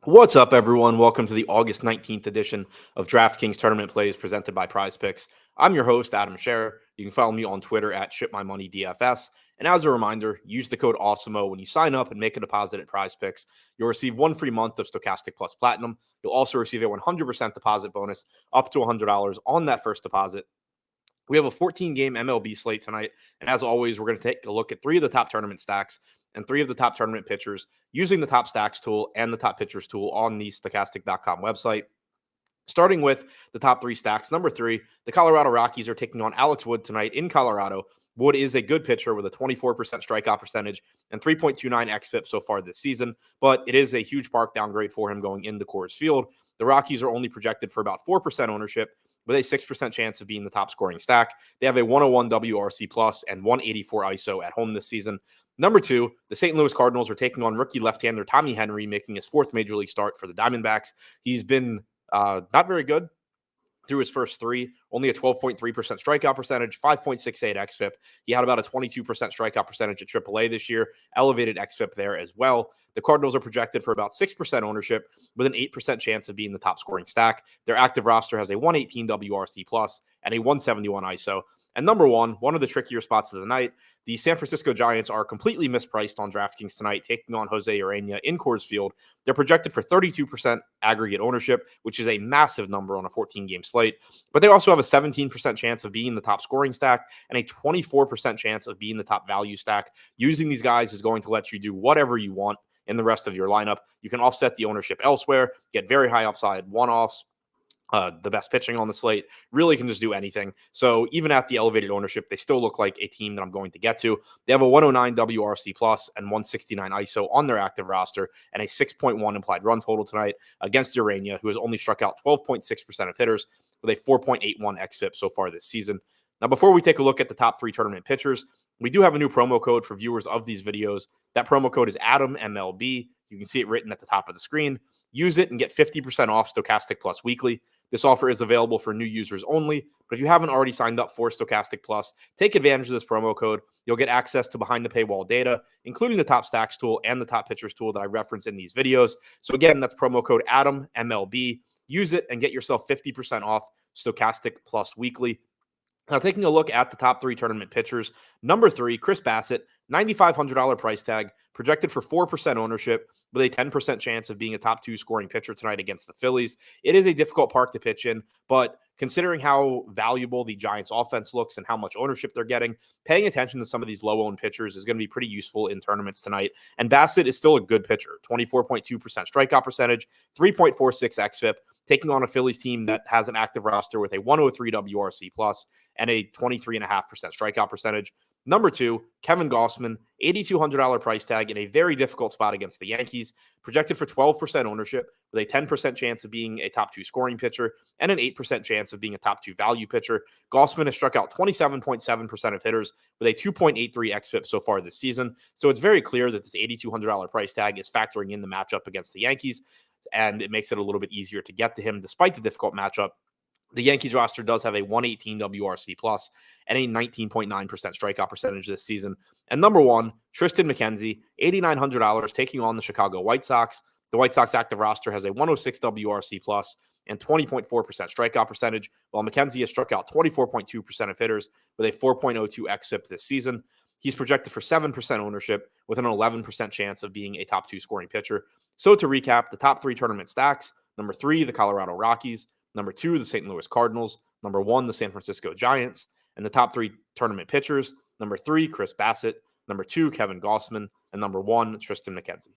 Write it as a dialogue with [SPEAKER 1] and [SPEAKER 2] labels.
[SPEAKER 1] What's up, everyone? Welcome to the August 19th edition of DraftKings Tournament Plays presented by Prize Picks. I'm your host, Adam Scherer. You can follow me on Twitter at ShipMyMoneyDFS. And as a reminder, use the code AWESEMO when you sign up and make a deposit at Prize Picks. You'll receive one free month of Stokastic Plus Platinum. You'll also receive a 100% deposit bonus up to $100 on that first deposit. We have a 14-game MLB slate tonight, and as always, we're going to take a look at three of the top tournament stacks and three of the top tournament pitchers using the top stacks tool and the top pitchers tool on the Stokastic.com website. Starting with the top three stacks. Number three, the Colorado Rockies are taking on Alex Wood tonight in Colorado. Wood is a good pitcher with a 24% strikeout percentage and 3.29 xFIP so far this season, but it is a huge park downgrade for him going into Coors Field. The Rockies are only projected for about 4% ownership with a 6% chance of being the top scoring stack. They have a 101 WRC plus and 184 ISO at home this season. Number two, the St. Louis Cardinals are taking on rookie left-hander Tommy Henry, making his fourth major league start for the Diamondbacks. He's been not very good through his first three, only a 12.3% strikeout percentage, 5.68 xFIP. He had about a 22% strikeout percentage at AAA this year, elevated xFIP there as well. The Cardinals are projected for about 6% ownership with an 8% chance of being the top scoring stack. Their active roster has a 118 WRC plus and a 171 ISO. And number one of the trickier spots of the night, the San Francisco Giants are completely mispriced on DraftKings tonight, taking on Jose Urena in Coors Field. They're projected for 32% aggregate ownership, which is a massive number on a 14-game slate. But they also have a 17% chance of being the top scoring stack and a 24% chance of being the top value stack. Using these guys is going to let you do whatever you want in the rest of your lineup. You can offset the ownership elsewhere, get very high upside one-offs. The best pitching on the slate, really can just do anything. So even at the elevated ownership, they still look like a team that I'm going to get to. They have a 109 WRC plus and 169 ISO on their active roster and a 6.1 implied run total tonight against Urena, who has only struck out 12.6% of hitters with a 4.81 xFIP so far this season. Now, before we take a look at the top three tournament pitchers, we do have a new promo code for viewers of these videos. That promo code is ADAMMLB. You can see it written at the top of the screen. Use it and get 50% off Stokastic Plus weekly. This offer is available for new users only, but if you haven't already signed up for Stokastic Plus, take advantage of this promo code. You'll get access to behind the paywall data, including the top stacks tool and the top pitchers tool that I reference in these videos. So again, that's promo code ADAMMLB. Use it and get yourself 50% off Stokastic Plus weekly. Now, taking a look at the top three tournament pitchers, number three, Chris Bassitt, $9,500 price tag, projected for 4% ownership with a 10% chance of being a top two scoring pitcher tonight against the Phillies. It is a difficult park to pitch in, but considering how valuable the Giants offense looks and how much ownership they're getting, paying attention to some of these low-owned pitchers is going to be pretty useful in tournaments tonight. And Bassitt is still a good pitcher, 24.2% strikeout percentage, 3.46 xFIP, taking on a Phillies team that has an active roster with a 103 WRC plus and a 23.5% strikeout percentage. Number two, Kevin Gausman, $8,200 price tag in a very difficult spot against the Yankees, projected for 12% ownership with a 10% chance of being a top two scoring pitcher and an 8% chance of being a top two value pitcher. Gausman has struck out 27.7% of hitters with a 2.83 xFIP so far this season. So it's very clear that this $8,200 price tag is factoring in the matchup against the Yankees, and it makes it a little bit easier to get to him despite the difficult matchup. The Yankees roster does have a 118 WRC plus and a 19.9% strikeout percentage this season. And number one, Tristan McKenzie, $8,900 taking on the Chicago White Sox. The White Sox active roster has a 106 WRC plus and 20.4% strikeout percentage, while McKenzie has struck out 24.2% of hitters with a 4.02 xFIP this season. He's projected for 7% ownership with an 11% chance of being a top two scoring pitcher. So to recap, the top three tournament stacks, number three, the Colorado Rockies, number two, the St. Louis Cardinals, number one, the San Francisco Giants, and the top three tournament pitchers, number three, Chris Bassitt, number two, Kevin Gausman, and number one, Tristan McKenzie.